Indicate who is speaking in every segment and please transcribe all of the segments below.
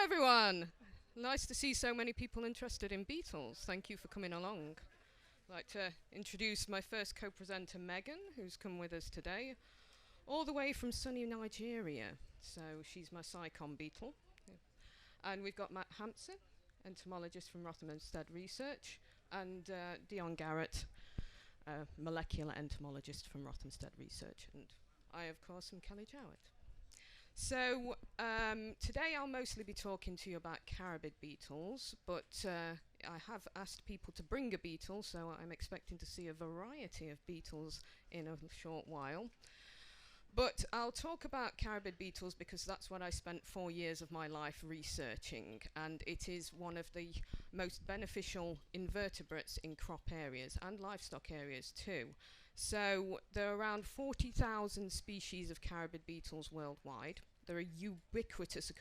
Speaker 1: everyone. Nice to see so many people interested in beetles. Thank you for coming along. I'd like to introduce my first co-presenter, Megan, who's come with us today, all the way from sunny Nigeria. So she's my Psychon beetle. Yeah. And we've got Matt Hampson, entomologist from Rotherham Research, and Dion Garrett, molecular entomologist from Rotherham Research. And I, of course, am Kelly Jowett. So today I'll mostly be talking to you about carabid beetles, but I have asked people to bring a beetle, so I'm expecting to see a variety of beetles in a short while. But I'll talk about carabid beetles because that's what I spent 4 years of my life researching, and it is one of the most beneficial invertebrates in crop areas and livestock areas too. So there are around 40,000 species of carabid beetles worldwide. They're ubiquitous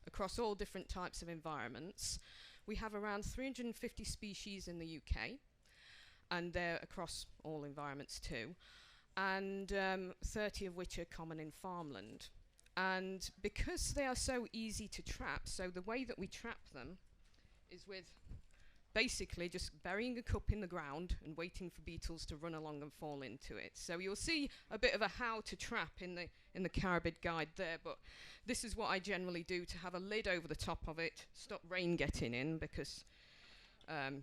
Speaker 1: across all different types of environments. We have around 350 species in the UK, and they're across all environments too, and 30 of which are common in farmland. And because they are so easy to trap, so the way that we trap them is with basically just burying a cup in the ground and waiting for beetles to run along and fall into it. So you'll see a bit of a how to trap in the carabid guide there, but this is what I generally do to have a lid over the top of it, stop rain getting in because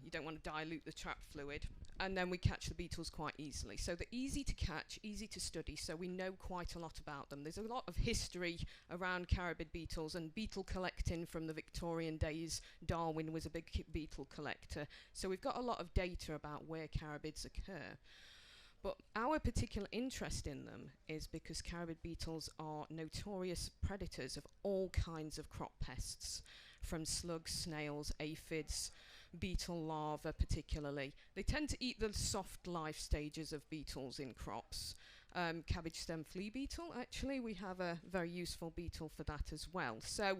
Speaker 1: you don't want to dilute the trap fluid, and then we catch the beetles quite easily. So they're easy to catch, easy to study, so we know quite a lot about them. There's a lot of history around carabid beetles and beetle collecting from the Victorian days. Darwin was a big beetle collector, so we've got a lot of data about where carabids occur. But our particular interest in them is because carabid beetles are notorious predators of all kinds of crop pests, from slugs, snails, aphids, beetle larvae particularly. They tend to eat the soft life stages of beetles in crops. Cabbage stem flea beetle, actually, we have a very useful beetle for that as well. So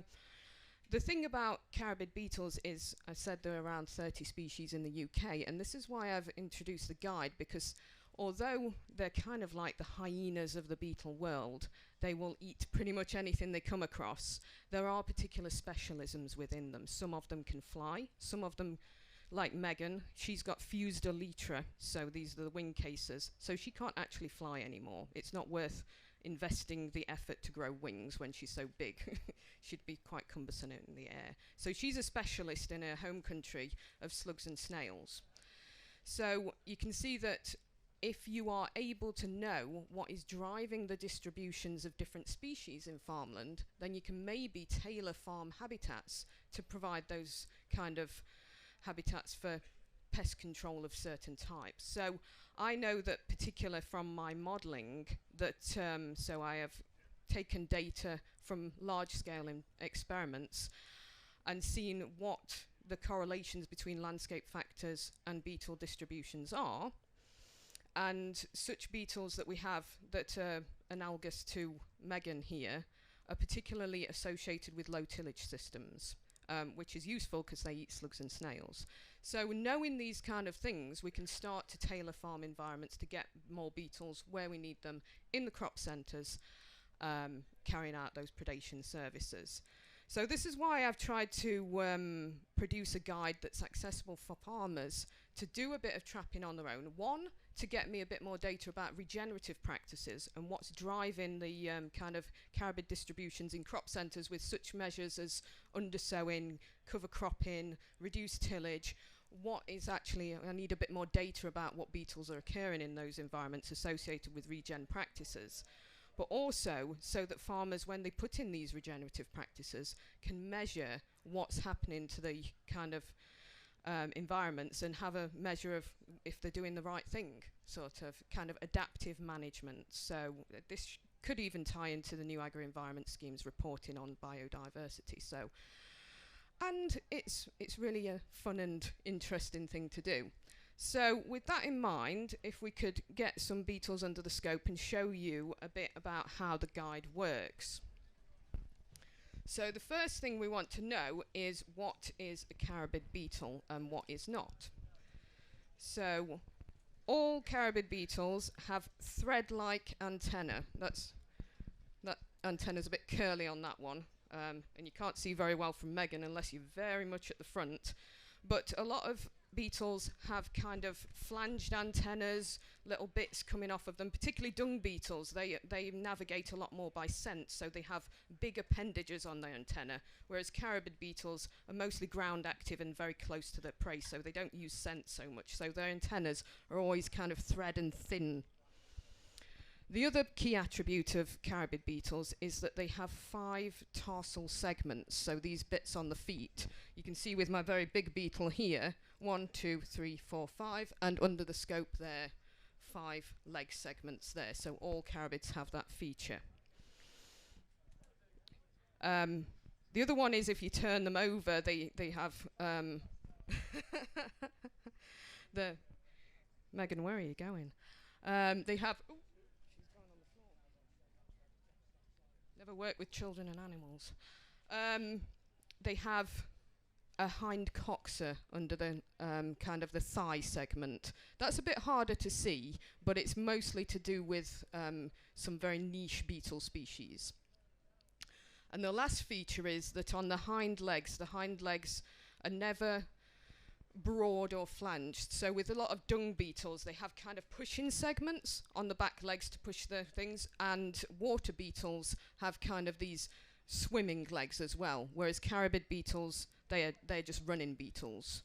Speaker 1: the thing about carabid beetles is, I said there are around 30 species in the UK, and this is why I've introduced the guide, because although they're kind of like the hyenas of the beetle world, they will eat pretty much anything they come across. There are particular specialisms within them. Some of them can fly. Some of them, like Megan, she's got fused elytra, so these are the wing cases, so she can't actually fly anymore. It's not worth investing the effort to grow wings when she's so big. She'd be quite cumbersome in the air. So she's a specialist in her home country of slugs and snails. So you can see that if you are able to know what is driving the distributions of different species in farmland, then you can maybe tailor farm habitats to provide those kind of habitats for pest control of certain types. So I know that particular from my modelling that, so I have taken data from large-scale experiments and seen what the correlations between landscape factors and beetle distributions are. And such beetles that we have that are analogous to Megan here are particularly associated with low tillage systems, which is useful because they eat slugs and snails. So knowing these kind of things, we can start to tailor farm environments to get more beetles where we need them in the crop centres, carrying out those predation services. So this is why I've tried to produce a guide that's accessible for farmers to do a bit of trapping on their own. One, to get me a bit more data about regenerative practices and what's driving the kind of carabid distributions in crop centres with such measures as undersowing, cover cropping, reduced tillage. What is actually, I need a bit more data about what beetles are occurring in those environments associated with regen practices. But also so that farmers, when they put in these regenerative practices, can measure what's happening to the kind of environments and have a measure of if they're doing the right thing, sort of kind of adaptive management. So this could even tie into the new agri-environment schemes reporting on biodiversity. So, and it's really a fun and interesting thing to do. So with that in mind, if we could get some beetles under the scope and show you a bit about how the guide works. So the first thing we want to know is what is a carabid beetle and what is not. So all carabid beetles have thread-like antennae. That antenna's a bit curly on that one. and you can't see very well from Megan unless you're very much at the front. But a lot of beetles have kind of flanged antennas, little bits coming off of them, particularly dung beetles. They navigate a lot more by scent, so they have big appendages on their antenna, whereas carabid beetles are mostly ground active and very close to their prey, so they don't use scent so much, so their antennas are always kind of thread and thin. The other key attribute of carabid beetles is that they have 5 tarsal segments, so these bits on the feet. You can see with my very big beetle here, 1, 2, 3, 4, 5, and under the scope there, 5 leg segments there, so all carabids have that feature. The other one is if you turn them over, they have Megan, where are you going? They have... Never worked with children and animals. They have a hind coxer under the kind of the thigh segment. That's a bit harder to see, but it's mostly to do with some very niche beetle species. And the last feature is that on the hind legs are never broad or flanged. So with a lot of dung beetles, they have kind of pushing segments on the back legs to push their things, and water beetles have kind of these swimming legs as well, whereas carabid beetles, they're just running beetles,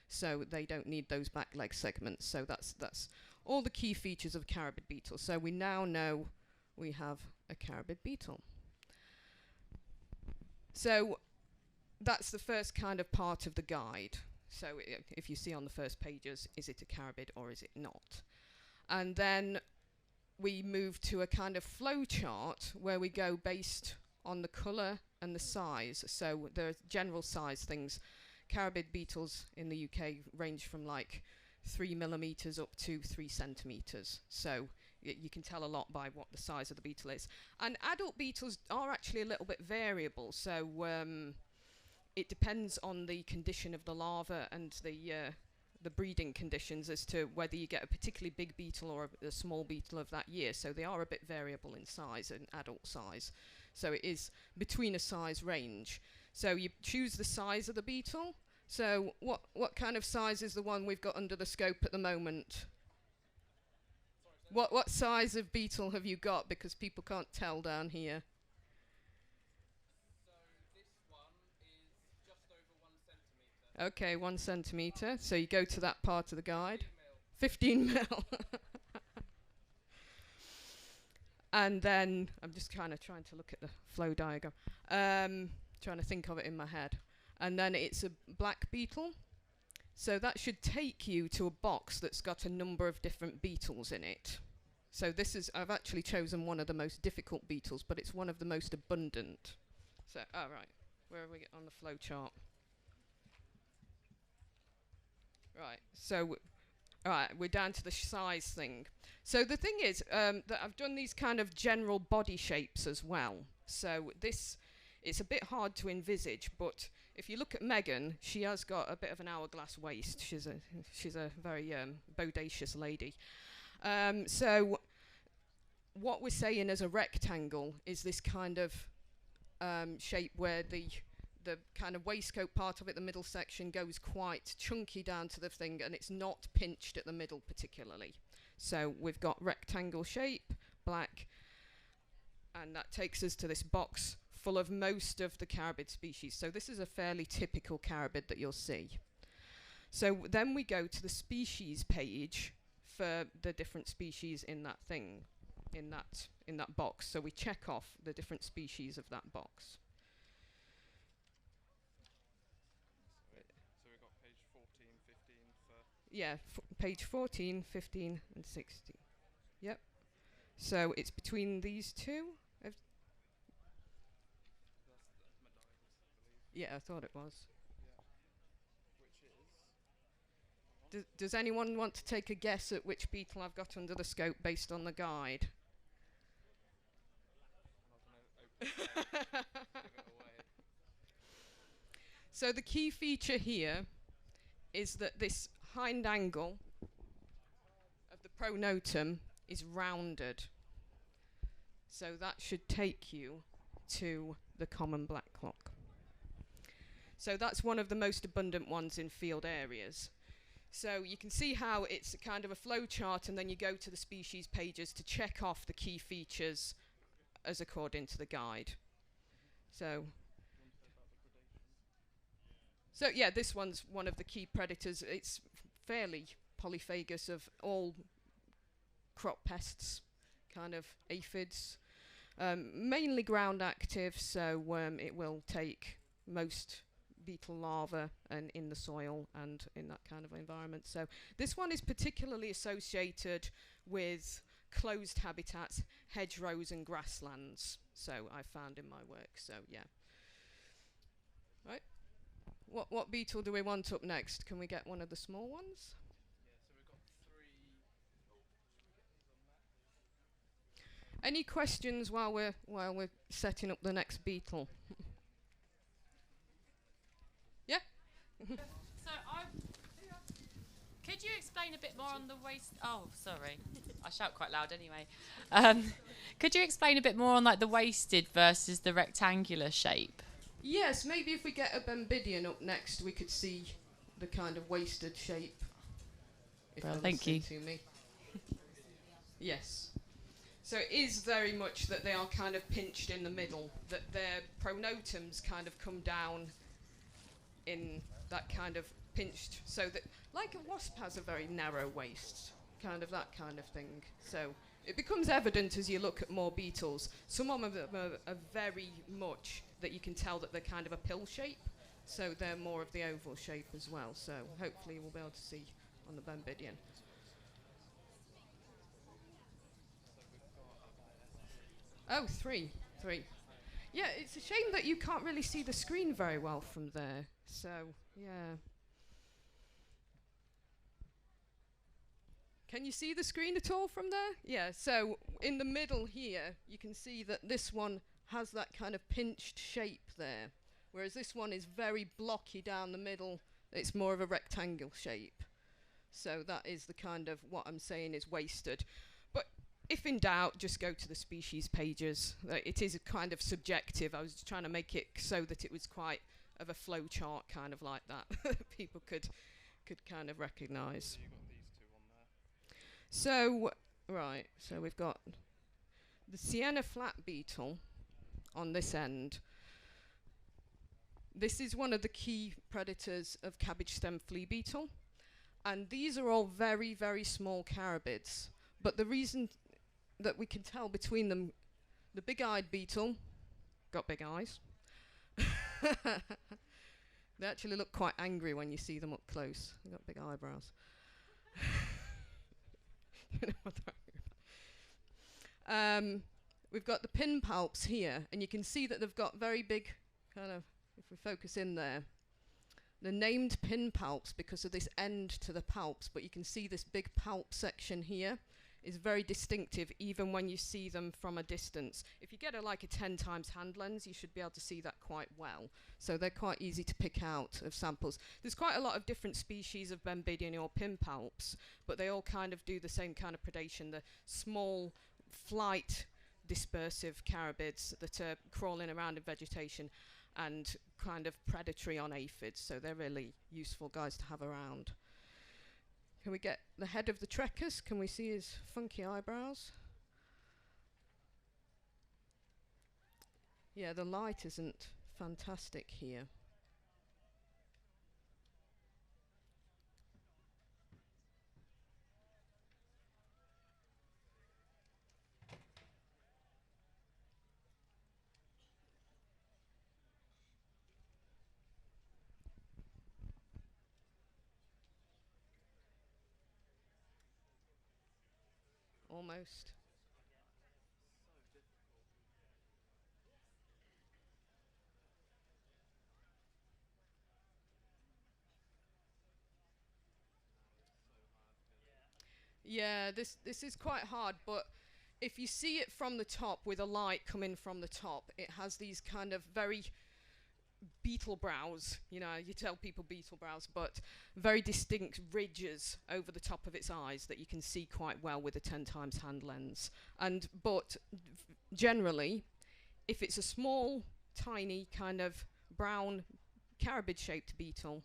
Speaker 1: so they don't need those back leg segments. So that's all the key features of carabid beetles. So we now know we have a carabid beetle. So that's the first kind of part of the guide. So if you see on the first pages, is it a carabid or is it not? And then we move to a kind of flow chart where we go based on the colour and the size. So there are general size things. Carabid beetles in the UK range from like 3 millimetres up to 3 centimetres. So you can tell a lot by what the size of the beetle is. And adult beetles are actually a little bit variable. So it depends on the condition of the larva and the breeding conditions as to whether you get a particularly big beetle or a small beetle of that year. So they are a bit variable in size and adult size. So it is between a size range. So you choose the size of the beetle. So what kind of size is the one we've got under the scope at the moment? What size of beetle have you got? Because people can't tell down here. Okay, 1 centimetre. So you go to that part of the guide. 15 mil. And then I'm just kind of trying to look at the flow diagram. Trying to think of it in my head. And then it's a black beetle. So that should take you to a box that's got a number of different beetles in it. So this is, I've actually chosen one of the most difficult beetles, but it's one of the most abundant. So, right, where are we on the flow chart? Right, so, alright, we're down to the size thing. So the thing is that I've done these kind of general body shapes as well. So it's a bit hard to envisage, but if you look at Megan, she has got a bit of an hourglass waist. She's a very bodacious lady. So what we're saying as a rectangle is this kind of shape where the kind of waistcoat part of it, the middle section, goes quite chunky down to the thing, and it's not pinched at the middle particularly. So we've got rectangle shape, black, and that takes us to this box full of most of the carabid species. So this is a fairly typical carabid that you'll see. So then we go to the species page for the different species in that thing, in that box. So we check off the different species of that box.
Speaker 2: So we've got page 14, 15 for...
Speaker 1: Yeah, page 14, 15 and 16. Yep. So it's between these two. Yeah, I thought it was.
Speaker 2: Yeah. Which is...
Speaker 1: Does anyone want to take a guess at which beetle I've got under the scope based on the guide?
Speaker 2: I'm not going to open it. Give it away.
Speaker 1: So the key feature here is that this hind angle of the pronotum is rounded. So that should take you to the common black o'clock. So that's one of the most abundant ones in field areas. So you can see how it's kind of a flow chart, and then you go to the species pages to check off the key features as according to the guide. So yeah, this one's one of the key predators. It's fairly polyphagous of all crop pests, kind of aphids, mainly ground active, so it will take most beetle larvae and in the soil and in that kind of environment. So this one is particularly associated with closed habitats, hedgerows and grasslands, so I found in my work. So yeah. Right. What beetle do we want up next? Can we get one of the small ones? Any questions while we're setting up the next beetle? Yeah.
Speaker 3: So could you explain a bit more on the waist? Oh, sorry, I shout quite loud anyway. Could you explain a bit more on like the waisted versus the rectangular shape?
Speaker 1: Yes, maybe if we get a Bembidian up next, we could see the kind of waisted shape.
Speaker 3: Well, thank you.
Speaker 1: To me. Yes. So it is very much that they are kind of pinched in the middle, that their pronotum's kind of come down in that kind of pinched, so that, like a wasp has a very narrow waist, kind of that kind of thing. So it becomes evident as you look at more beetles. Some of them are very much that you can tell that they're kind of a pill shape, so they're more of the oval shape as well. So hopefully we'll be able to see on the Bembidian. Oh, three. Yeah, it's a shame that you can't really see the screen very well from there. So, yeah. Can you see the screen at all from there? Yeah, so in the middle here, you can see that this one has that kind of pinched shape there, whereas this one is very blocky down the middle. It's more of a rectangle shape. So that is the kind of what I'm saying is wasted. But if in doubt, just go to the species pages. It is a kind of subjective. I was trying to make it so that it was quite of a flow chart, kind of like that. People could kind of recognise. So, right, so we've got the Sienna flat beetle on this end. This is one of the key predators of cabbage stem flea beetle. And these are all very, very small carabids. But the reason that we can tell between them, the big-eyed beetle, got big eyes. They actually look quite angry when you see them up close. They've got big eyebrows. You know what they're angry about. We've got the pin palps here, and you can see that they've got very big, kind of, if we focus in there, they're named pin palps because of this end to the palps, but you can see this big palp section here is very distinctive even when you see them from a distance. If you get like a 10 times hand lens, you should be able to see that quite well. So they're quite easy to pick out of samples. There's quite a lot of different species of Bembidian or pin palps, but they all kind of do the same kind of predation. The small flight dispersive carabids that are crawling around in vegetation and kind of predatory on aphids. So they're really useful guys to have around. Can we get the head of the Trekkers? Can we see his funky eyebrows? Yeah, the light isn't fantastic here. Almost. Yeah, this is quite hard, but if you see it from the top with a light coming from the top, it has these kind of very beetle brows, you know, you tell people beetle brows, but very distinct ridges over the top of its eyes that you can see quite well with a 10 times hand lens. But generally, if it's a small tiny kind of brown carabid-shaped beetle,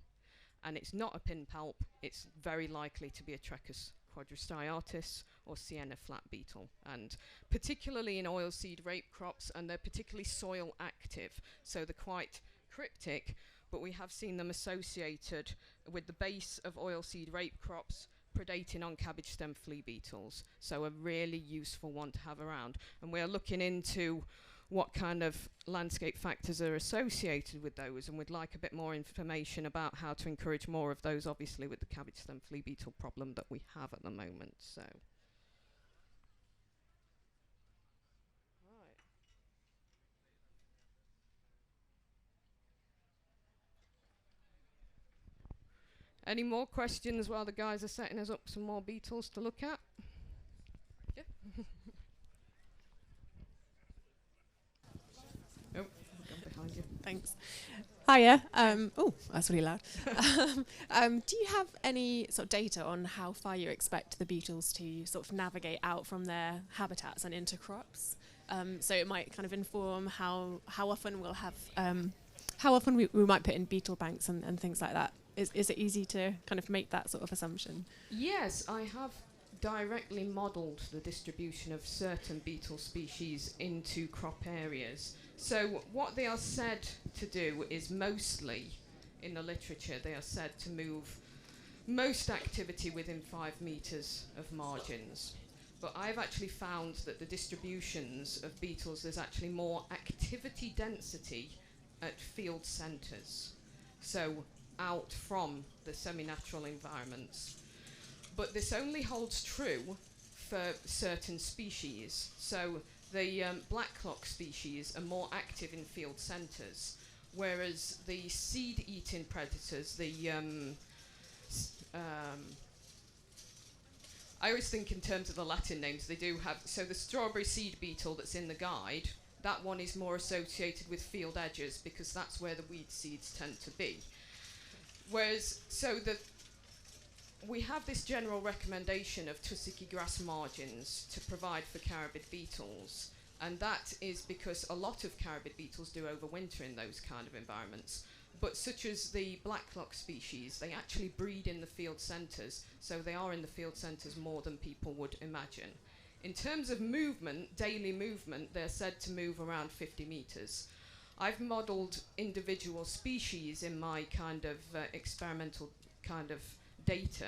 Speaker 1: and it's not a pinpalp, it's very likely to be a Trechus quadristriatus or sienna flat beetle, and particularly in oilseed rape crops, and they're particularly soil active, so they're quite cryptic, but we have seen them associated with the base of oilseed rape crops predating on cabbage stem flea beetles, so a really useful one to have around. And we are looking into what kind of landscape factors are associated with those, and we'd like a bit more information about how to encourage more of those, obviously with the cabbage stem flea beetle problem that we have at the moment. So right. Any more questions while the guys are setting us up some more beetles to look at? Yeah. Oh, I've gone behind you.
Speaker 4: Thanks. Hiya. Oh, that's really loud. Do you have any sort of data on how far you expect the beetles to sort of navigate out from their habitats and into crops? So it might kind of inform how often we'll have, how often we might put in beetle banks and things like that. Is it easy to kind of make that sort of assumption?
Speaker 1: Yes, I have directly modelled the distribution of certain beetle species into crop areas. So what they are said to do is mostly, in the literature, they are said to move most activity within 5 metres of margins. But I've actually found that the distributions of beetles, there's actually more activity density at field centres. So out from the semi-natural environments. But this only holds true for certain species. So the blacklock species are more active in field centres, whereas the seed-eating predators, I always think in terms of the Latin names, they do have, so the strawberry seed beetle that's in the guide, that one is more associated with field edges because that's where the weed seeds tend to be. Whereas, so we have this general recommendation of tussocky grass margins to provide for carabid beetles, and that is because a lot of carabid beetles do overwinter in those kind of environments. But such as the blacklock species, they actually breed in the field centres, so they are in the field centres more than people would imagine. In terms of movement, daily movement, they're said to move around 50 metres. I've modelled individual species in my kind of experimental kind of data,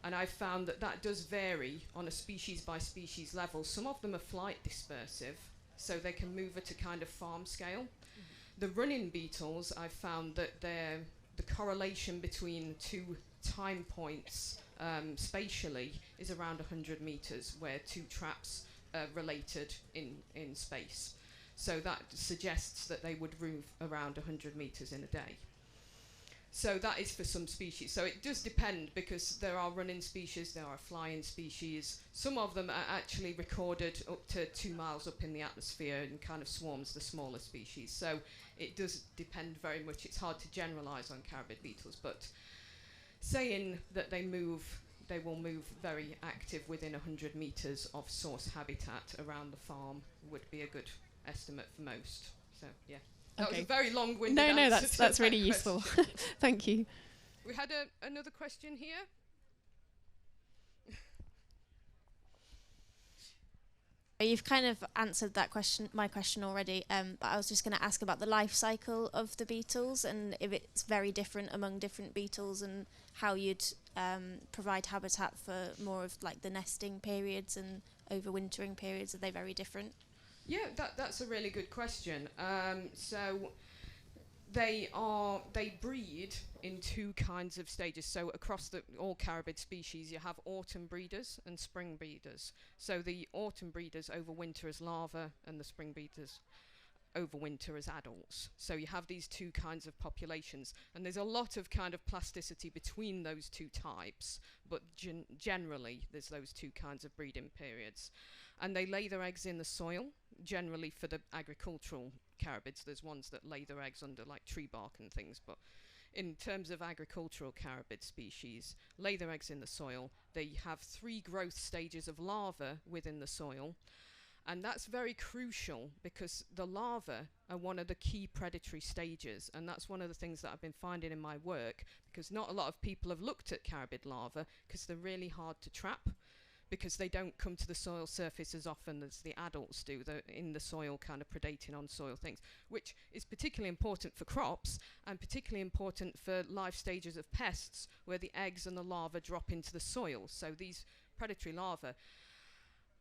Speaker 1: and I've found that that does vary on a species by species level. Some of them are flight dispersive, so they can move at a kind of farm scale. The running beetles, I've found that the correlation between 2 time points spatially is around 100 metres, where 2 traps are related in space. So that suggests that they would move around 100 metres in a day. So that is for some species. So it does depend, because there are running species, there are flying species. Some of them are actually recorded up to 2 miles up in the atmosphere and kind of swarms the smaller species. So it does depend very much. It's hard to generalise on carabid beetles, but saying that they will move very active within 100 metres of source habitat around the farm would be a good estimate for most. So yeah, that was a very long-winded answer.
Speaker 4: No, that's really useful. Thank you.
Speaker 1: We had another question here.
Speaker 5: You've kind of answered that question, my question already, but I was just going to ask about the life cycle of the beetles and if it's very different among different beetles, and how you'd provide habitat for more of like the nesting periods and overwintering periods. Are they very different?
Speaker 1: Yeah, that's a really good question. So they breed in 2 kinds of stages. So across all carabid species, you have autumn breeders and spring breeders. So the autumn breeders overwinter as larvae, and the spring breeders overwinter as adults. So you have these 2 kinds of populations, and there's a lot of kind of plasticity between those 2 types, but generally there's those 2 kinds of breeding periods. And they lay their eggs in the soil, generally for the agricultural carabids. There's ones that lay their eggs under like tree bark and things, but in terms of agricultural carabid species, lay their eggs in the soil. They have 3 growth stages of larvae within the soil, And that's very crucial because the larvae are one of the key predatory stages, and that's one of the things that I've been finding in my work, because not a lot of people have looked at carabid larvae because they're really hard to trap, because they don't come to the soil surface as often as the adults do. They're in the soil, kind of predating on soil things, which is particularly important for crops and particularly important for life stages of pests where the eggs and the larvae drop into the soil. So these predatory larvae,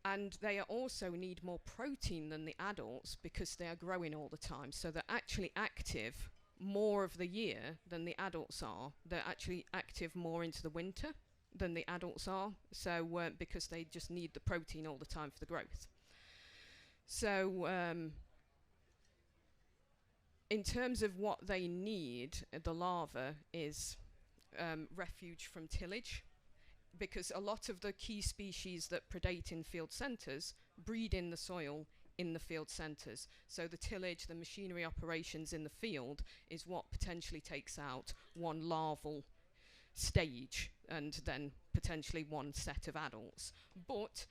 Speaker 1: and they also need more protein than the adults because they are growing all the time. So they're actually active more of the year than the adults are. They're actually active more into the winter than the adults are. So because they just need the protein all the time for the growth. So in terms of what they need, the larva is refuge from tillage, because a lot of the key species that predate in field centres breed in the soil in the field centres. So the tillage, the machinery operations in the field is what potentially takes out one larval stage and then potentially one set of adults. But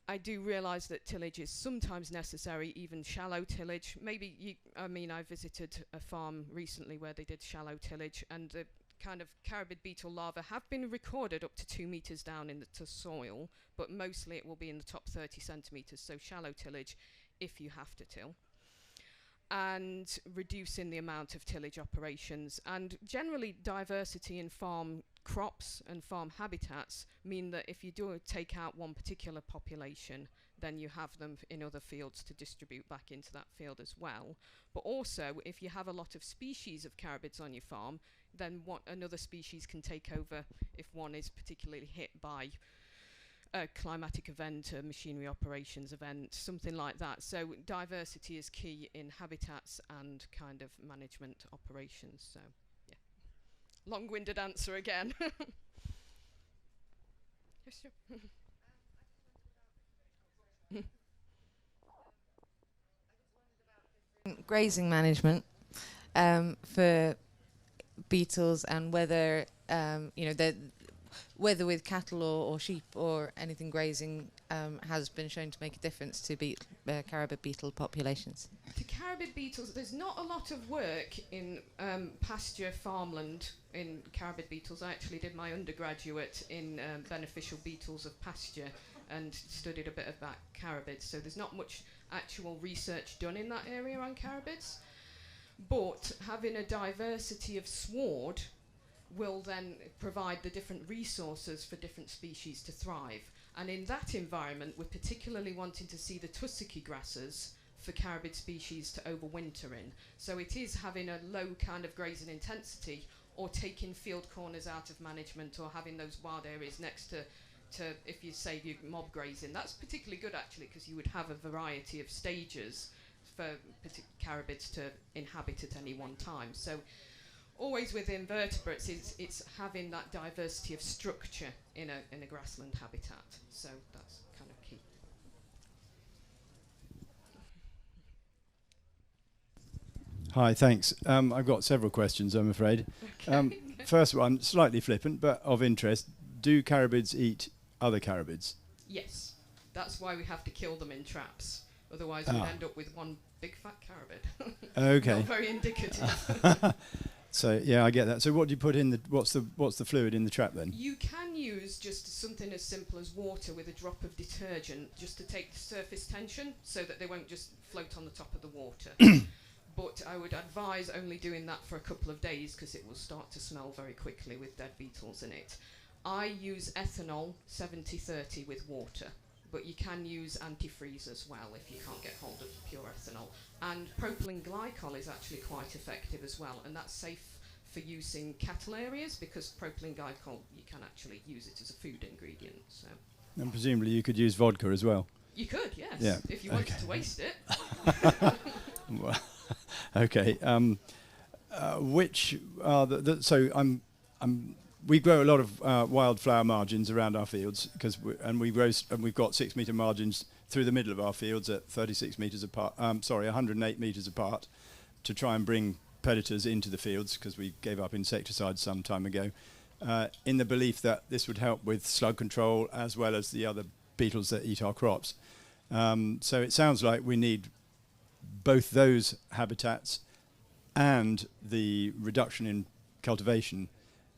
Speaker 1: I do realise that tillage is sometimes necessary, even shallow tillage. Maybe I visited a farm recently where they did shallow tillage, and the kind of carabid beetle larvae have been recorded up to 2 metres down in the soil, but mostly it will be in the top 30 centimetres, so shallow tillage if you have to till, and reducing the amount of tillage operations. And generally diversity in farm crops and farm habitats mean that if you do take out one particular population, then you have them in other fields to distribute back into that field as well. But also, if you have a lot of species of carabids on your farm, then another species can take over if one is particularly hit by a climatic event, a machinery operations event, something like that. So diversity is key in habitats and kind of management operations. So yeah, long-winded answer again. Yes, sure.
Speaker 6: Grazing management for beetles, and whether whether with cattle or sheep or anything grazing has been shown to make a difference to carabid beetle populations.
Speaker 1: To carabid beetles, there's not a lot of work in pasture farmland in carabid beetles. I actually did my undergraduate in beneficial beetles of pasture and studied a bit about carabids, so there's not much actual research done in that area on carabids. But having a diversity of sward will then provide the different resources for different species to thrive. And in that environment, we're particularly wanting to see the tussocky grasses for carabid species to overwinter in. So it is having a low kind of grazing intensity, or taking field corners out of management, or having those wild areas next to if you say you mob grazing. That's particularly good actually, because you would have a variety of stages for carabids to inhabit at any one time. So always with invertebrates, it's having that diversity of structure in a grassland habitat. So that's kind of key.
Speaker 7: Hi, thanks. I've got several questions, I'm afraid.
Speaker 1: Okay.
Speaker 7: First one, slightly flippant, but of interest. Do carabids eat other carabids?
Speaker 1: Yes, that's why we have to kill them in traps. Otherwise, we'd end up with one big fat carabid.
Speaker 7: Okay.
Speaker 1: Not very indicative.
Speaker 7: So yeah, I get that. So what do you put in what's the fluid in the trap then?
Speaker 1: You can use just something as simple as water with a drop of detergent, just to take the surface tension, so that they won't just float on the top of the water. But I would advise only doing that for a couple of days, because it will start to smell very quickly with dead beetles in it. I use ethanol 70-30 with water, but you can use antifreeze as well if you can't get hold of pure ethanol. And propylene glycol is actually quite effective as well, and that's safe for use in cattle areas, because propylene glycol, you can actually use it as a food ingredient. So.
Speaker 7: And presumably you could use vodka as well.
Speaker 1: You could, yes,
Speaker 7: yeah.
Speaker 1: If you wanted to waste it.
Speaker 7: Well, okay. Which are we grow a lot of wildflower margins around our fields, we've got 6 metre margins through the middle of our fields at 36 metres apart. 108 metres apart, to try and bring predators into the fields, because we gave up insecticides some time ago, in the belief that this would help with slug control as well as the other beetles that eat our crops. So it sounds like we need both those habitats and the reduction in cultivation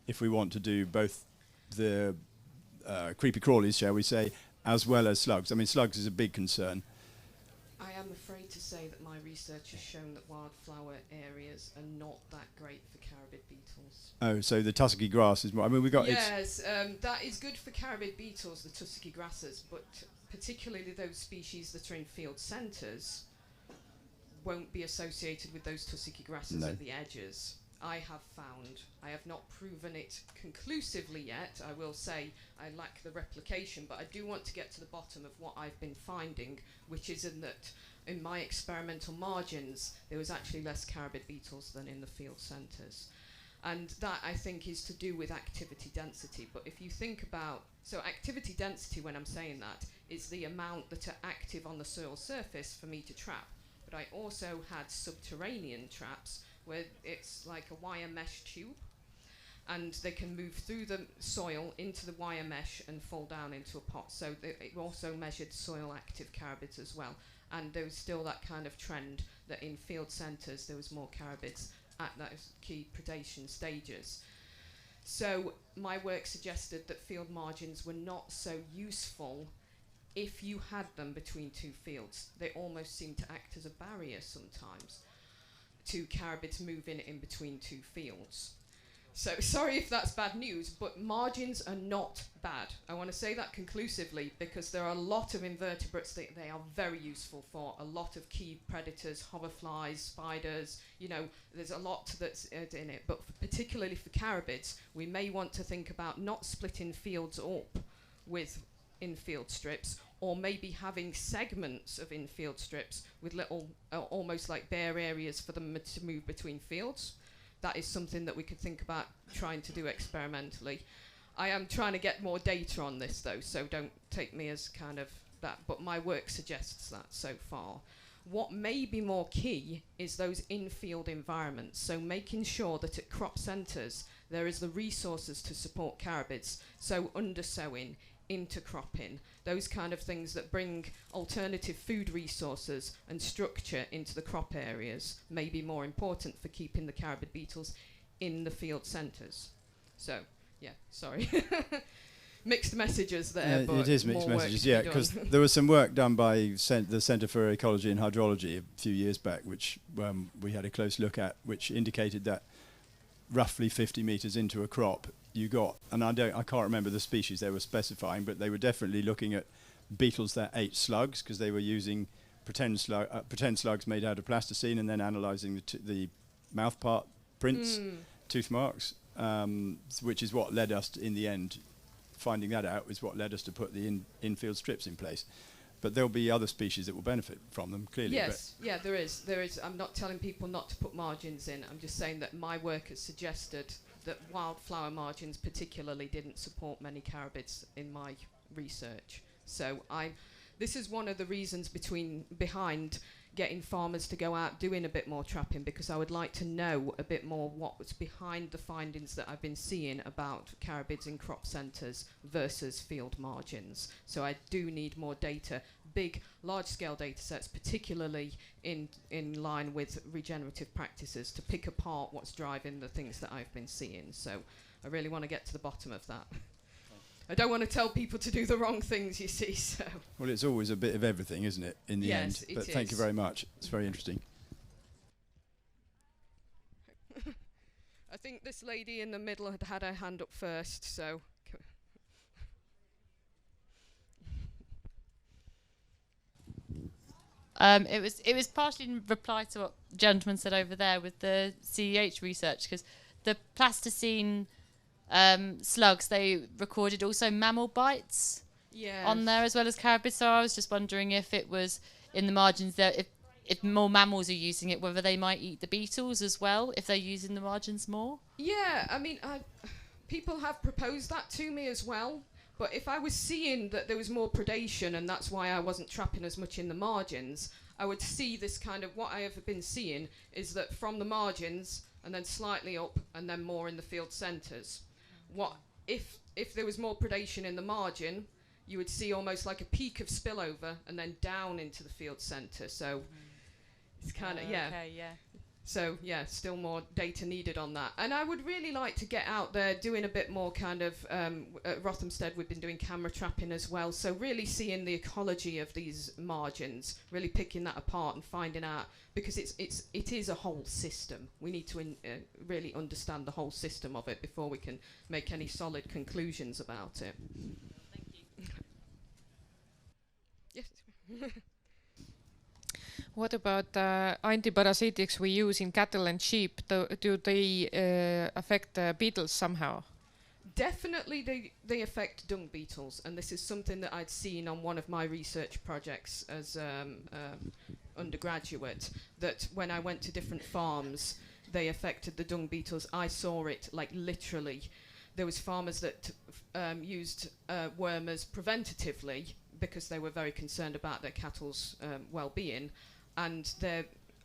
Speaker 7: if we want to do both the creepy crawlies, shall we say, as well as slugs. I mean, slugs is a big concern.
Speaker 1: I am afraid to say that my research has shown that wildflower areas are not that great for carabid beetles.
Speaker 7: Oh, so the tussocky grass is more. I mean, we got
Speaker 1: Yes, that is good for carabid beetles, the tussocky grasses, but particularly those species that are in field centres won't be associated with those tussocky grasses
Speaker 7: No.
Speaker 1: at the edges. I have found. I have not proven it conclusively yet. I will say I lack the replication, but I do want to get to the bottom of what I've been finding, which is in that in my experimental margins there was actually less carabid beetles than in the field centres. And that, I think, is to do with activity density. But if you think about, so activity density, when I'm saying that, is the amount that are active on the soil surface for me to trap. But I also had subterranean traps where it's like a wire mesh tube, and they can move through the soil into the wire mesh and fall down into a pot. So it also measured soil active carabids as well. And there was still that kind of trend that in field centres there was more carabids at those key predation stages. So my work suggested that field margins were not so useful if you had them between two fields. They almost seem to act as a barrier sometimes to carabids moving in between two fields. So sorry if that's bad news, but margins are not bad. I want to say that conclusively because there are a lot of invertebrates that they are very useful for, a lot of key predators, hoverflies, spiders, you know, there's a lot that's in it. But particularly for carabids, we may want to think about not splitting fields up with infield strips, or maybe having segments of infield strips with little, almost like bare areas for them to move between fields. That is something that we could think about trying to do experimentally. I am trying to get more data on this though, so don't take me as kind of that, but my work suggests that so far. What may be more key is those in-field environments, so making sure that at crop centres there is the resources to support carabids, so undersowing, intercropping, those kind of things that bring alternative food resources and structure into the crop areas may be more important for keeping the carabid beetles in the field centres. So, yeah, sorry. Mixed messages there, but
Speaker 7: it is mixed
Speaker 1: more work
Speaker 7: messages,
Speaker 1: to be
Speaker 7: yeah,
Speaker 1: done.
Speaker 7: because there was some work done by the Centre for Ecology and Hydrology a few years back, which we had a close look at, which indicated that roughly 50 metres into a crop, you got, and I can't remember the species they were specifying, but they were definitely looking at beetles that ate slugs, because they were using pretend slugs made out of plasticine and then analysing the mouth part prints, tooth marks, which is what led us to, in the end, finding that out is what led us to put the infield strips in place. But there'll be other species that will benefit from them, clearly.
Speaker 1: Yes, yeah, there is. There is. I'm not telling people not to put margins in. I'm just saying that my work has suggested that wildflower margins particularly didn't support many carabids in my research. So this is one of the reasons behind getting farmers to go out doing a bit more trapping, because I would like to know a bit more what was behind the findings that I've been seeing about carabids in crop centres versus field margins. So I do need more data, big, large-scale data sets, particularly in line with regenerative practices, to pick apart what's driving the things that I've been seeing. So I really want to get to the bottom of that. I don't want to tell people to do the wrong things, you see, so...
Speaker 7: Well, it's always a bit of everything, isn't it, in the end?
Speaker 1: Yes,
Speaker 7: But thank you very much. It's very interesting.
Speaker 1: I think this lady in the middle had her hand up first, so...
Speaker 3: It was partially in reply to what the gentleman said over there with the CEH research, because the plasticine slugs, they recorded also mammal bites on there as well as carabids. So I was just wondering if it was in the margins there, if more mammals are using it, whether they might eat the beetles as well, if they're using the margins more.
Speaker 1: Yeah, I mean, people have proposed that to me as well. But if I was seeing that there was more predation and that's why I wasn't trapping as much in the margins, I would see this kind of, what I have been seeing is that from the margins and then slightly up and then more in the field centres. What if there was more predation in the margin, you would see almost like a peak of spillover and then down into the field centre. So it's kind of,
Speaker 3: Okay, yeah.
Speaker 1: So yeah, still more data needed on that. And I would really like to get out there doing a bit more kind of, at Rothamsted we've been doing camera trapping as well. So really seeing the ecology of these margins, really picking that apart and finding out, because it is a whole system. We need to really understand the whole system of it before we can make any solid conclusions about it.
Speaker 3: Thank you.
Speaker 1: Yes.
Speaker 8: What about antiparasitics we use in cattle and sheep? Do they affect the beetles somehow?
Speaker 1: Definitely they affect dung beetles, and this is something that I'd seen on one of my research projects as undergraduate, that when I went to different farms, they affected the dung beetles. I saw it like literally. There was farmers that used wormers preventatively because they were very concerned about their cattle's well-being, and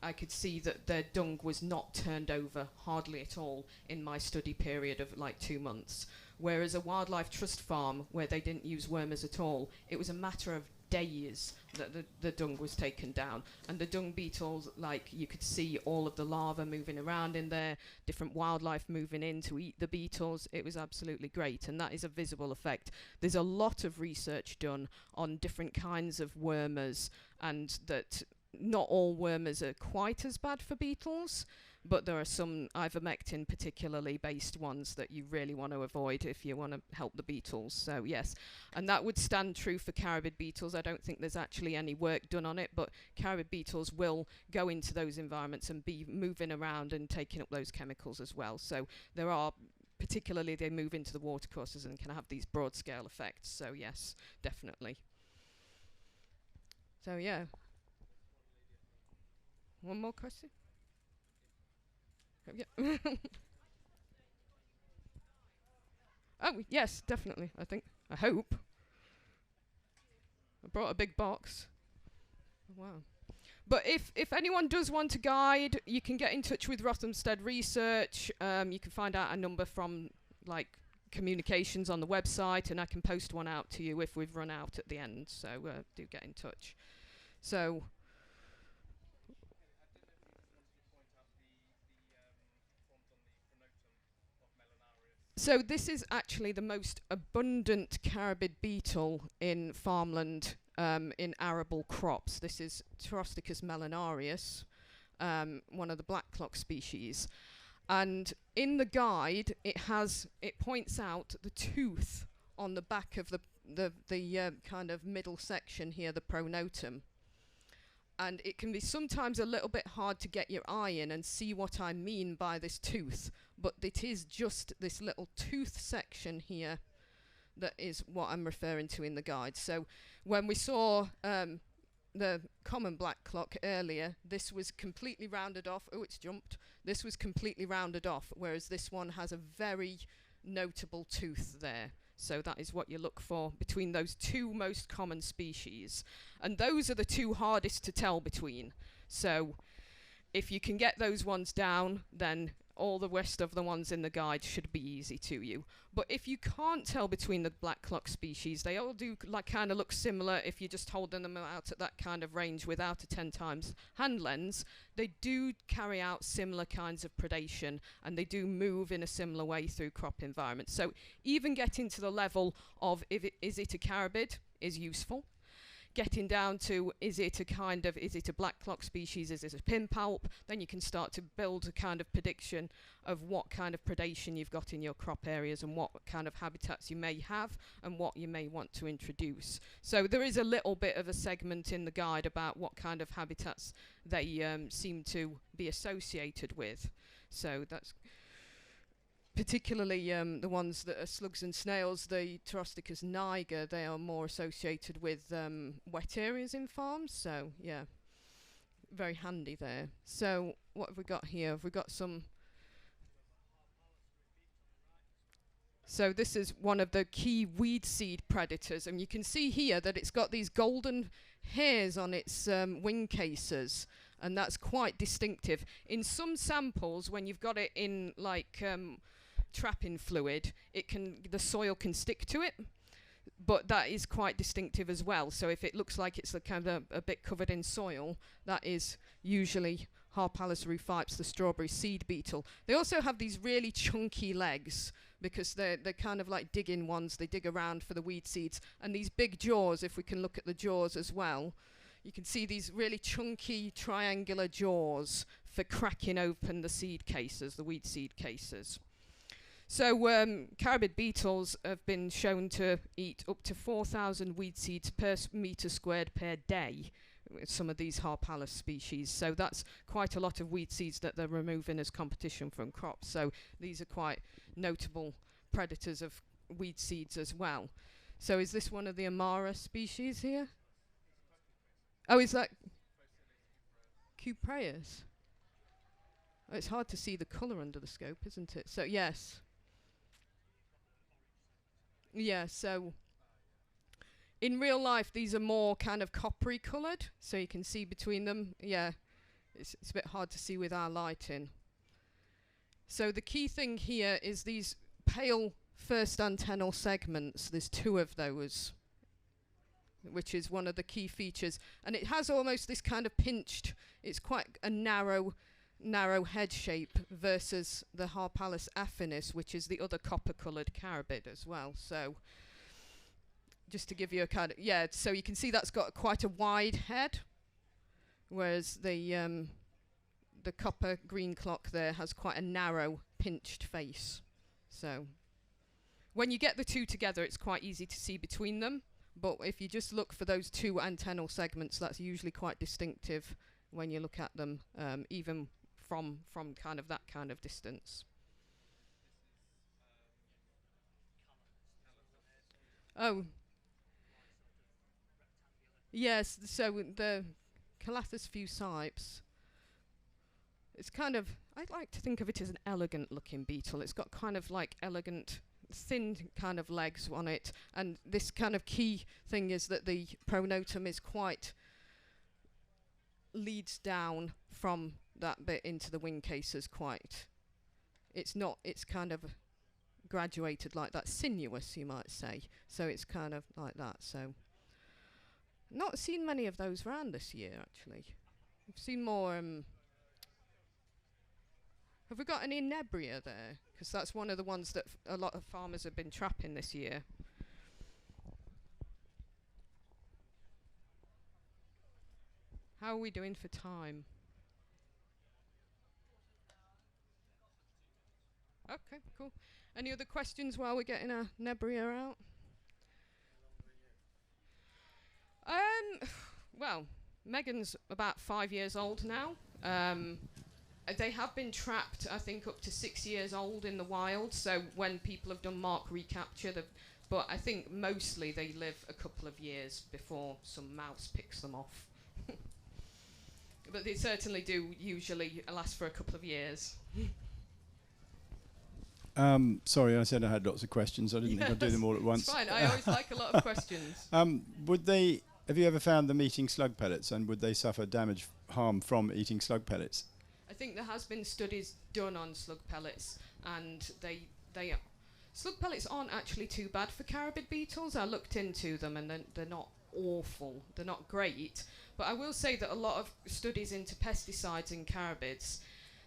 Speaker 1: I could see that their dung was not turned over hardly at all in my study period of like 2 months. Whereas a wildlife trust farm where they didn't use wormers at all, it was a matter of days that the dung was taken down. And the dung beetles, like you could see all of the larvae moving around in there, different wildlife moving in to eat the beetles. It was absolutely great, and that is a visible effect. There's a lot of research done on different kinds of wormers, and that not all wormers are quite as bad for beetles, but there are some ivermectin particularly based ones that you really want to avoid if you want to help the beetles. So yes, and that would stand true for carabid beetles. I don't think there's actually any work done on it, but carabid beetles will go into those environments and be moving around and taking up those chemicals as well. So there are, particularly they move into the watercourses and can have these broad scale effects. So yes, definitely. So yeah. One more question? Yeah. Oh, yes, definitely, I think. I hope. I brought a big box. Wow. But if anyone does want a guide, you can get in touch with Rothamsted Research. You can find out a number from, like, communications on the website, and I can post one out to you if we've run out at the end. So do get in touch. So... So this is actually the most abundant carabid beetle in farmland in arable crops. This is Pterosticus melanarius, one of the black clock species. And in the guide, it points out the tooth on the back of the kind of middle section here, the pronotum. And it can be sometimes a little bit hard to get your eye in and see what I mean by this tooth, but it is just this little tooth section here that is what I'm referring to in the guide. So when we saw the common black clock earlier, this was completely rounded off. Oh, it's jumped. This was completely rounded off, whereas this one has a very notable tooth there. So that is what you look for between those two most common species. And those are the two hardest to tell between. So if you can get those ones down, then all the rest of the ones in the guide should be easy to you. But if you can't tell between the black clock species, they all do like kind of look similar if you're just holding them out at that kind of range without a 10 times hand lens. They do carry out similar kinds of predation, and they do move in a similar way through crop environments. So even getting to the level of is it a carabid is useful. Getting down to is it a black clock species, is it a pinpalp, then you can start to build a kind of prediction of what kind of predation you've got in your crop areas and what kind of habitats you may have and what you may want to introduce. So there is a little bit of a segment in the guide about what kind of habitats they seem to be associated with. So that's particularly the ones that are slugs and snails, the Pterosticus niger, they are more associated with wet areas in farms. So, yeah, very handy there. So, what have we got here? Have we got some... So this is one of the key weed seed predators, and you can see here that it's got these golden hairs on its wing cases, and that's quite distinctive. In some samples, when you've got it in, like... trapping fluid, the soil can stick to it, but that is quite distinctive as well. So if it looks like it's kind of a bit covered in soil, that is usually Harpalus rufipes, the strawberry seed beetle. They also have these really chunky legs because they're kind of like digging ones. They dig around for the weed seeds. And these big jaws, if we can look at the jaws as well, you can see these really chunky triangular jaws for cracking open the seed cases, the weed seed cases. So carabid beetles have been shown to eat up to 4,000 weed seeds per metre squared per day with some of these Harpalus species. So that's quite a lot of weed seeds that they're removing as competition from crops. So these are quite notable predators of weed seeds as well. So is this one of the Amara species here? Oh, is that Cupreus? Oh, it's hard to see the colour under the scope, isn't it? So yes. Yeah, so in real life these are more kind of coppery coloured, so you can see between them. Yeah, it's a bit hard to see with our lighting. So the key thing here is these pale first antennal segments. There's 2 of those, which is one of the key features. And it has almost this kind of pinched, it's quite a narrow head shape versus the Harpalus affinis, which is the other copper-coloured carabid as well. So just to give you a kind of, yeah, so you can see that's got quite a wide head, whereas the copper green clock there has quite a narrow pinched face. So when you get the 2 together, it's quite easy to see between them, but if you just look for those 2 antennal segments, that's usually quite distinctive when you look at them, even from kind of that kind of distance. Oh, yes. So the Calathus fusipes, it's kind of, I like to think of it as an elegant-looking beetle. It's got kind of like elegant, thin kind of legs on it, and this kind of key thing is that the pronotum is quite leads down from that bit into the wing cases quite. It's not, it's kind of graduated like that, sinuous you might say. So it's kind of like that. So not seen many of those around this year actually. We've seen more, have we got any nebria there? Because that's one of the ones that a lot of farmers have been trapping this year. How are we doing for time? Okay, cool. Any other questions while we're getting our nebria out? Well, Megan's about 5 years old now. They have been trapped, I think, up to 6 years old in the wild. So when people have done mark recapture, but I think mostly they live a couple of years before some mouse picks them off. But they certainly do usually last for a couple of years.
Speaker 7: Sorry, I said I had lots of questions. I didn't think I'd do them all at once.
Speaker 1: It's fine. I always like a lot of questions.
Speaker 7: Have you ever found them eating slug pellets, and would they suffer damage, harm from eating slug pellets?
Speaker 1: I think there has been studies done on slug pellets, and slug pellets aren't actually too bad for carabid beetles. I looked into them, and they're not awful. They're not great. But I will say that a lot of studies into pesticides in carabids,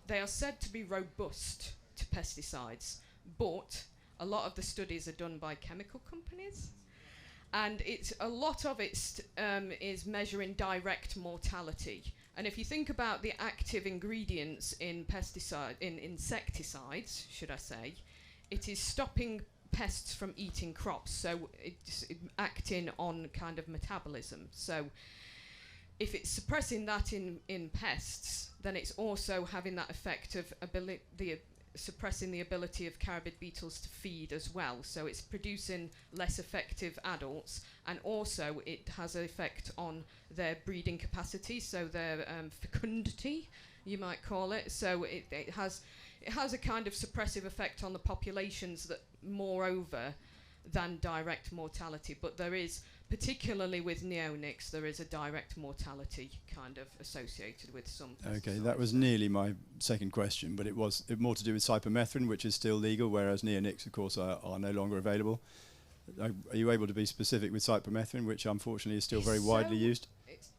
Speaker 1: they are said to be robust to pesticides, but a lot of the studies are done by chemical companies, and a lot of it is measuring direct mortality. And if you think about the active ingredients in insecticides, should I say, it is stopping pests from eating crops, so it's acting on kind of metabolism. So if it's suppressing that in pests, then it's also having that effect of suppressing the ability of carabid beetles to feed as well. So it's producing less effective adults, and also it has an effect on their breeding capacity, so their fecundity, you might call it. So it has a kind of suppressive effect on the populations that moreover than direct mortality. But there is, particularly with neonics, there is a direct mortality kind of associated with some pesticides.
Speaker 7: Okay, that was nearly my second question, but it was more to do with cypermethrin, which is still legal, whereas neonics, of course, are no longer available. Are you able to be specific with cypermethrin, which unfortunately is still very widely used?
Speaker 1: It's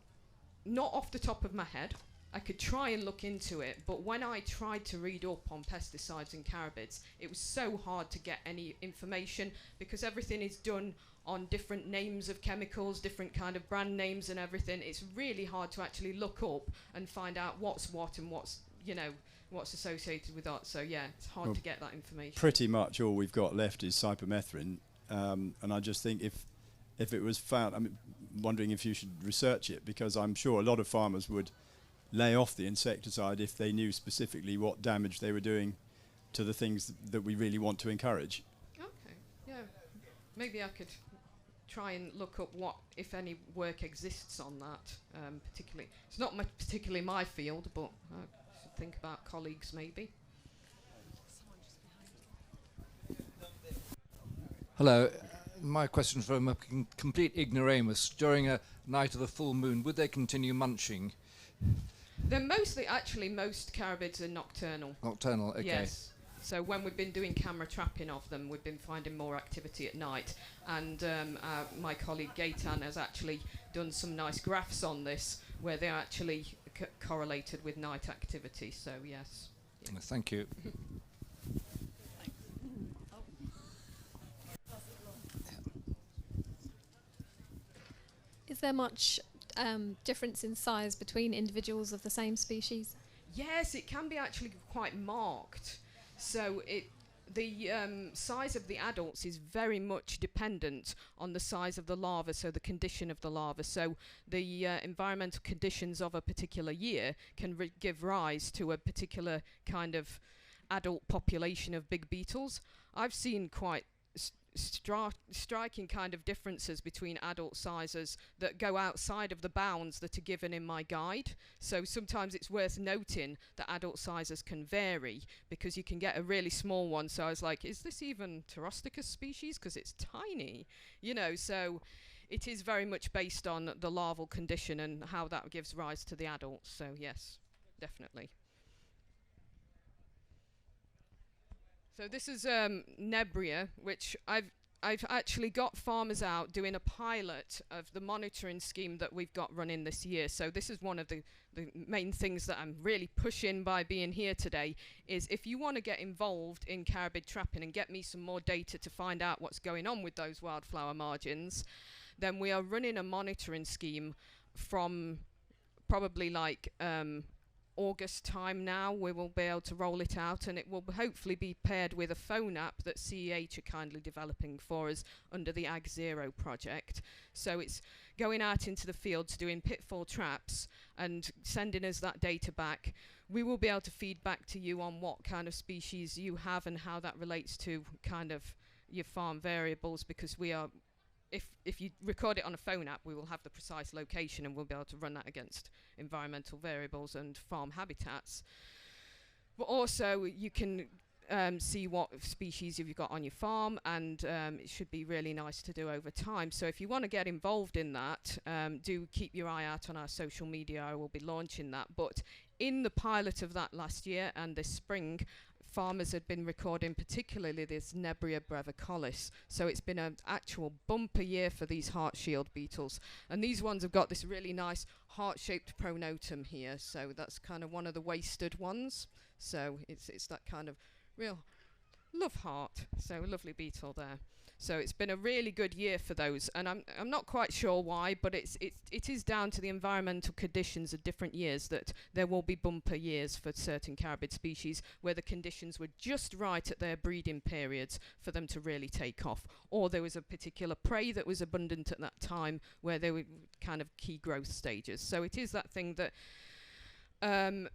Speaker 1: not off the top of my head. I could try and look into it, but when I tried to read up on pesticides and carabids, it was so hard to get any information because everything is done on different names of chemicals, different kind of brand names and everything. It's really hard to actually look up and find out what's what and what's, you know, what's associated with that. So yeah, it's hard to get that information.
Speaker 7: Pretty much all we've got left is cypermethrin, and I just think if it was found, I'm wondering if you should research it, because I'm sure a lot of farmers would lay off the insecticide if they knew specifically what damage they were doing to the things that we really want to encourage.
Speaker 1: Okay, yeah. Maybe I could try and look up what, if any, work exists on that, particularly. It's not particularly my field, but I should think about colleagues maybe.
Speaker 2: Hello. My question from a complete ignoramus. During a night of the full moon, would they continue munching?
Speaker 1: They're mostly, actually, most carabids are nocturnal.
Speaker 2: Nocturnal, okay.
Speaker 1: Yes. So when we've been doing camera trapping of them, we've been finding more activity at night. And my colleague Gaetan has actually done some nice graphs on this, where they're actually correlated with night activity. So yes. Yeah.
Speaker 2: Thank you.
Speaker 9: Is there much difference in size between individuals of the same species?
Speaker 1: Yes, it can be actually quite marked. So the size of the adults is very much dependent on the size of the larva, so the condition of the larva. So the environmental conditions of a particular year can give rise to a particular kind of adult population of big beetles. I've seen quite striking kind of differences between adult sizes that go outside of the bounds that are given in my guide. So sometimes it's worth noting that adult sizes can vary, because you can get a really small one. So I was like, is this even Pterosticus species? Because it's tiny, you know. So it is very much based on the larval condition and how that gives rise to the adults. So yes, definitely. So this is Nebria, which I've actually got farmers out doing a pilot of the monitoring scheme that we've got running this year. So this is one of the main things that I'm really pushing by being here today, is if you want to get involved in carabid trapping and get me some more data to find out what's going on with those wildflower margins, then we are running a monitoring scheme from probably like August time now. We will be able to roll it out, and it will hopefully be paired with a phone app that CEH are kindly developing for us under the Ag Zero project. So it's going out into the fields, doing pitfall traps and sending us that data back. We will be able to feed back to you on what kind of species you have and how that relates to kind of your farm variables, because we are, if you record it on a phone app, we will have the precise location and we'll be able to run that against environmental variables and farm habitats. But also you can see what species you've got on your farm, and it should be really nice to do over time. So if you want to get involved in that, do keep your eye out on our social media. I will be launching that. But in the pilot of that last year and this spring, farmers had been recording particularly this Nebria brevicollis. So it's been an actual bumper year for these heart shield beetles. And these ones have got this really nice heart-shaped pronotum here. So that's kind of one of the wasted ones. So it's that kind of real love heart. So a lovely beetle there. So it's been a really good year for those, and I'm not quite sure why, but it is down to the environmental conditions of different years that there will be bumper years for certain carabid species where the conditions were just right at their breeding periods for them to really take off, or there was a particular prey that was abundant at that time where they were kind of key growth stages. So it is that thing that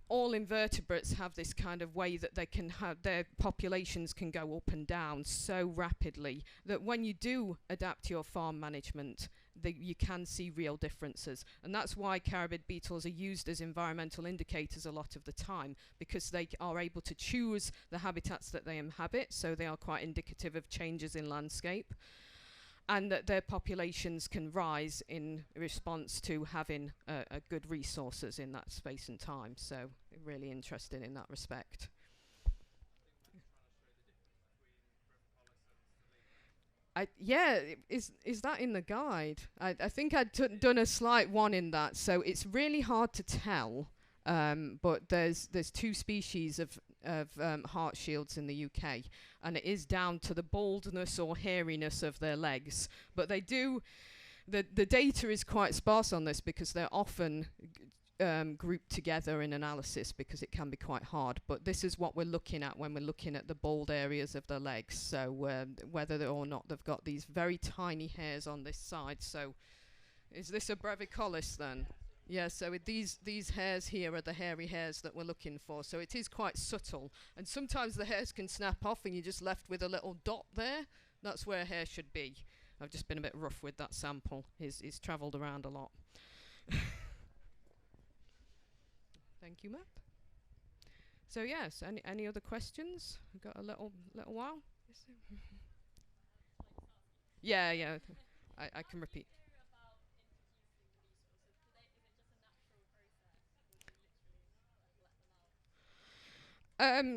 Speaker 1: all invertebrates have this kind of way that they can have, their populations can go up and down so rapidly that when you do adapt your farm management, you can see real differences. And that's why carabid beetles are used as environmental indicators a lot of the time, because they are able to choose the habitats that they inhabit, so they are quite indicative of changes in landscape, and that their populations can rise in response to having a good resources in that space and time. So really interested in that respect. Is that in the guide? I think I'd done a slight one in that, so it's really hard to tell. But there's 2 species of heart shields in the UK, and it is down to the baldness or hairiness of their legs. But they do. The data is quite sparse on this because they're often grouped together in analysis because it can be quite hard. But this is what we're looking at when we're looking at the bald areas of the legs. So whether or not they've got these very tiny hairs on this side. So is this a brevicollis then? Yeah, so these hairs here are the hairy hairs that we're looking for. So it is quite subtle. And sometimes the hairs can snap off and you're just left with a little dot there. That's where hair should be. I've just been a bit rough with that sample. He's travelled around a lot. Thank you, Matt. So yes, any other questions? We've got a little while. Yeah. I can repeat.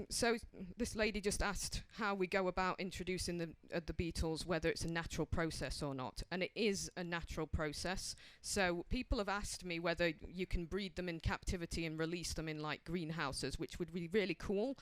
Speaker 1: So this lady just asked how we go about introducing the beetles, whether it's a natural process or not, and it is a natural process. So people have asked me whether you can breed them in captivity and release them in like greenhouses, which would be really cool.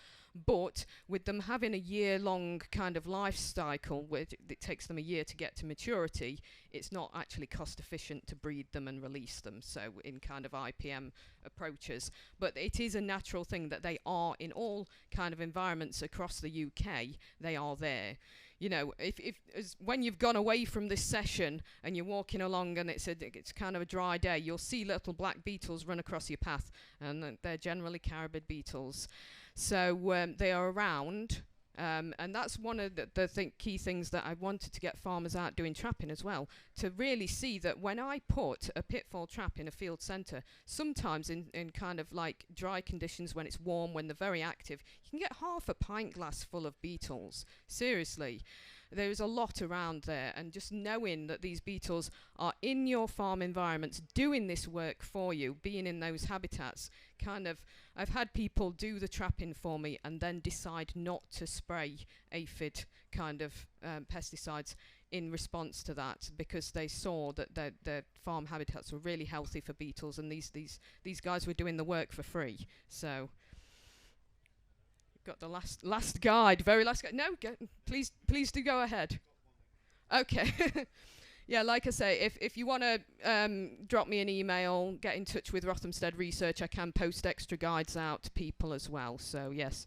Speaker 1: But with them having a year-long kind of life cycle, where it takes them a year to get to maturity, it's not actually cost efficient to breed them and release them. So in kind of IPM approaches, but it is a natural thing that they are in all kind of environments across the UK. They are there. You know, if when you've gone away from this session and you're walking along and it's kind of a dry day, you'll see little black beetles run across your path, and they're generally carabid beetles. So they are around. And that's one of the key things that I wanted to get farmers out doing trapping as well, to really see that when I put a pitfall trap in a field centre, sometimes in kind of like dry conditions when it's warm, when they're very active, you can get half a pint glass full of beetles. Seriously. There's a lot around there, and just knowing that these beetles are in your farm environments doing this work for you, being in those habitats, I've had people do the trapping for me and then decide not to spray aphid kind of pesticides in response to that, because they saw that their farm habitats were really healthy for beetles, and these guys were doing the work for free. So got the last guide, very last guide. No, please do go ahead. Okay. Yeah, like I say, if you want to drop me an email, get in touch with Rothamsted Research, I can post extra guides out to people as well. So yes,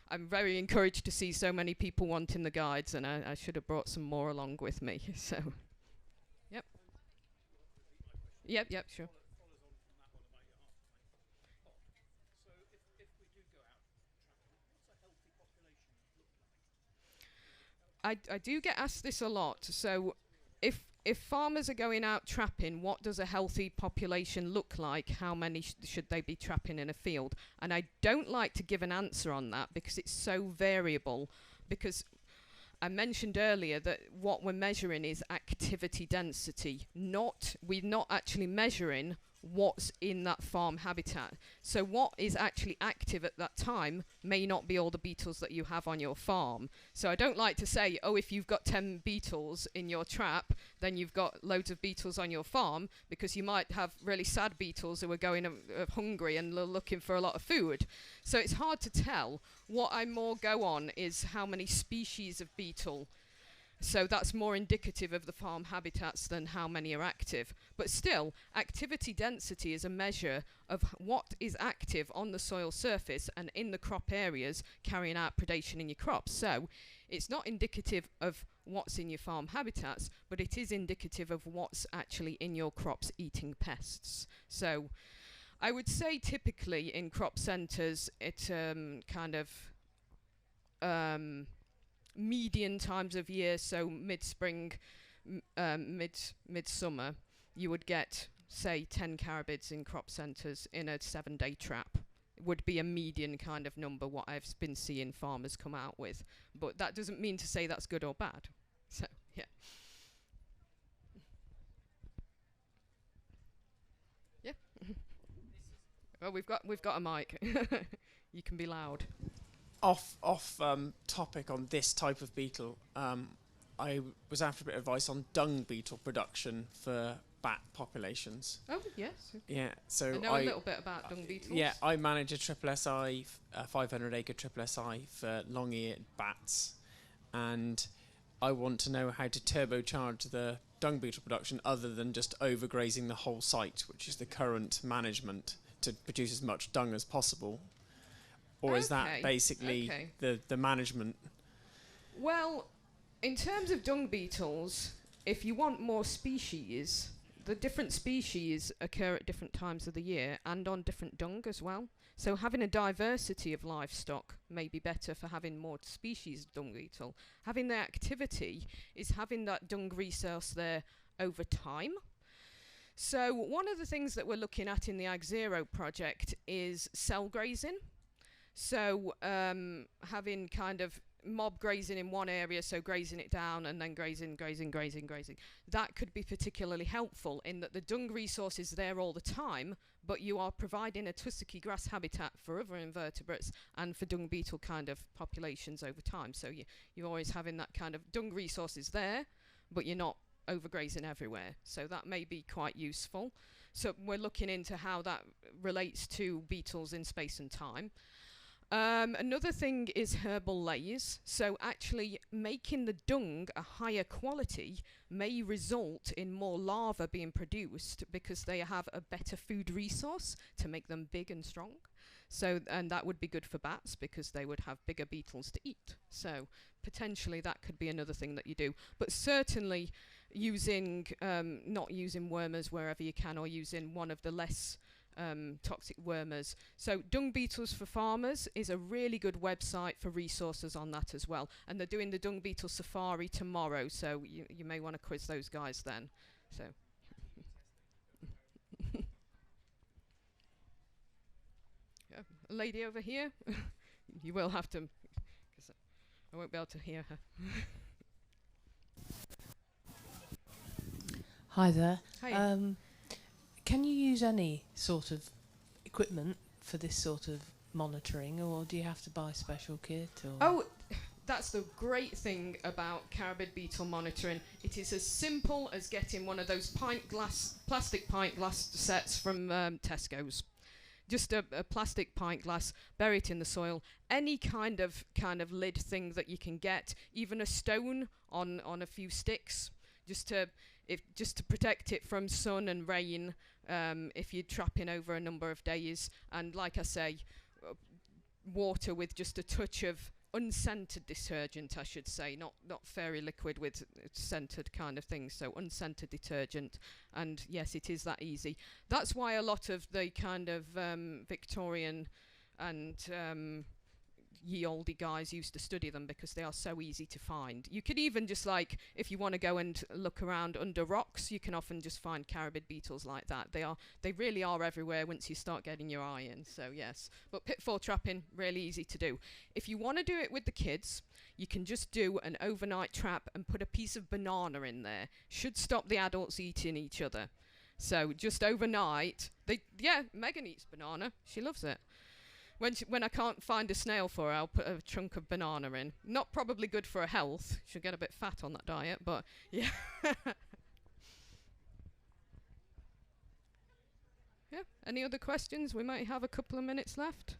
Speaker 1: I'm very encouraged to see so many people wanting the guides, and I should have brought some more along with me. So, yep, sure. I do get asked this a lot. So if farmers are going out trapping, what does a healthy population look like? How many should they be trapping in a field? And I don't like to give an answer on that because it's so variable. Because I mentioned earlier that what we're measuring is activity density. We're not actually measuring what's in that farm habitat. So what is actually active at that time may not be all the beetles that you have on your farm. So I don't like to say, oh, if you've got 10 beetles in your trap, then you've got loads of beetles on your farm, because you might have really sad beetles who are going hungry and looking for a lot of food. So it's hard to tell. What I more go on is how many species of beetle. So that's more indicative of the farm habitats than how many are active. But still, activity density is a measure of what is active on the soil surface and in the crop areas carrying out predation in your crops. So it's not indicative of what's in your farm habitats, but it is indicative of what's actually in your crops eating pests. So I would say typically in crop centres, it kind of median times of year, so mid-spring, mid-summer, you would get, say, 10 carabids in crop centres in a 7-day trap. It would be a median kind of number, what I've been seeing farmers come out with. But that doesn't mean to say that's good or bad. So, yeah. Yeah. Well, we've got a mic. You can be loud.
Speaker 10: Off topic on this type of beetle. I was after a bit of advice on dung beetle production for bat populations.
Speaker 1: Oh, yes. Okay.
Speaker 10: Yeah, so
Speaker 1: I know a little bit about dung beetles.
Speaker 10: Yeah, I manage a triple SI, 500-acre triple SI for long-eared bats, and I want to know how to turbocharge the dung beetle production other than just overgrazing the whole site, which is the current management, to produce as much dung as possible. Or is that basically the management?
Speaker 1: Well, in terms of dung beetles, if you want more species, the different species occur at different times of the year and on different dung as well. So having a diversity of livestock may be better for having more species of dung beetle. Having the activity is having that dung resource there over time. So one of the things that we're looking at in the Ag Zero project is cell grazing. So having kind of mob grazing in one area, so grazing it down and then grazing. That could be particularly helpful in that the dung resource is there all the time, but you are providing a tussocky grass habitat for other invertebrates and for dung beetle kind of populations over time. So you're always having that kind of dung resources there, but you're not overgrazing everywhere. So that may be quite useful. So we're looking into how that relates to beetles in space and time. Another thing is herbal lays. So actually making the dung a higher quality may result in more larvae being produced because they have a better food resource to make them big and strong. So, and that would be good for bats because they would have bigger beetles to eat. So potentially that could be another thing that you do. But certainly using, not using wormers wherever you can, or using one of the less toxic wormers. So Dung Beetles for Farmers is a really good website for resources on that as well. And they're doing the Dung Beetle Safari tomorrow, so you may want to quiz those guys then. So. Yeah, a lady over here. You will have to, because I won't be able to hear her.
Speaker 11: Hi there.
Speaker 1: Hi.
Speaker 11: Can you use any sort of equipment for this sort of monitoring, or do you have to buy special kit? Or
Speaker 1: Oh, that's the great thing about Carabid beetle monitoring. It is as simple as getting one of those plastic pint glass sets from Tesco's. Just a plastic pint glass, bury it in the soil. Any kind of lid thing that you can get, even a stone on a few sticks, just to protect it from sun and rain if you're trapping over a number of days. And like I say, water with just a touch of unscented detergent, I should say, not fairy liquid with scented kind of things, so unscented detergent. And yes, it is that easy. That's why a lot of the kind of Victorian and ye olde guys used to study them, because they are so easy to find. You could even just, like, if you want to go and look around under rocks, you can often just find Carabid beetles like that. They really are everywhere once you start getting your eye in. So yes, but pitfall trapping, really easy to do. If you want to do it with the kids, you can just do an overnight trap and put a piece of banana in there. Should stop the adults eating each other. So just overnight, Megan eats banana. She loves it. When I can't find a snail for her, I'll put a chunk of banana in. Not probably good for her health. She'll get a bit fat on that diet, but yeah. Yeah. Any other questions? We might have a couple of minutes left.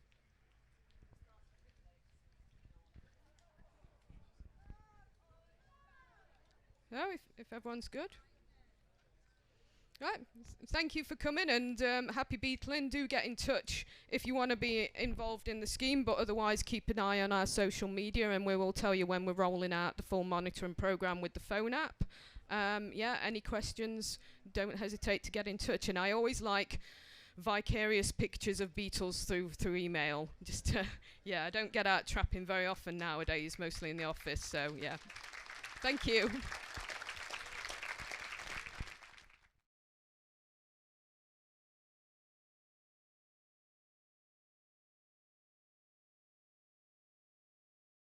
Speaker 1: No, if everyone's good. Right, thank you for coming, and happy beetling. Do get in touch if you want to be involved in the scheme, but otherwise keep an eye on our social media, and we will tell you when we're rolling out the full monitoring program with the phone app. Yeah, any questions, don't hesitate to get in touch. And I always like vicarious pictures of beetles through email. Just yeah, I don't get out trapping very often nowadays, mostly in the office, so yeah. Thank you.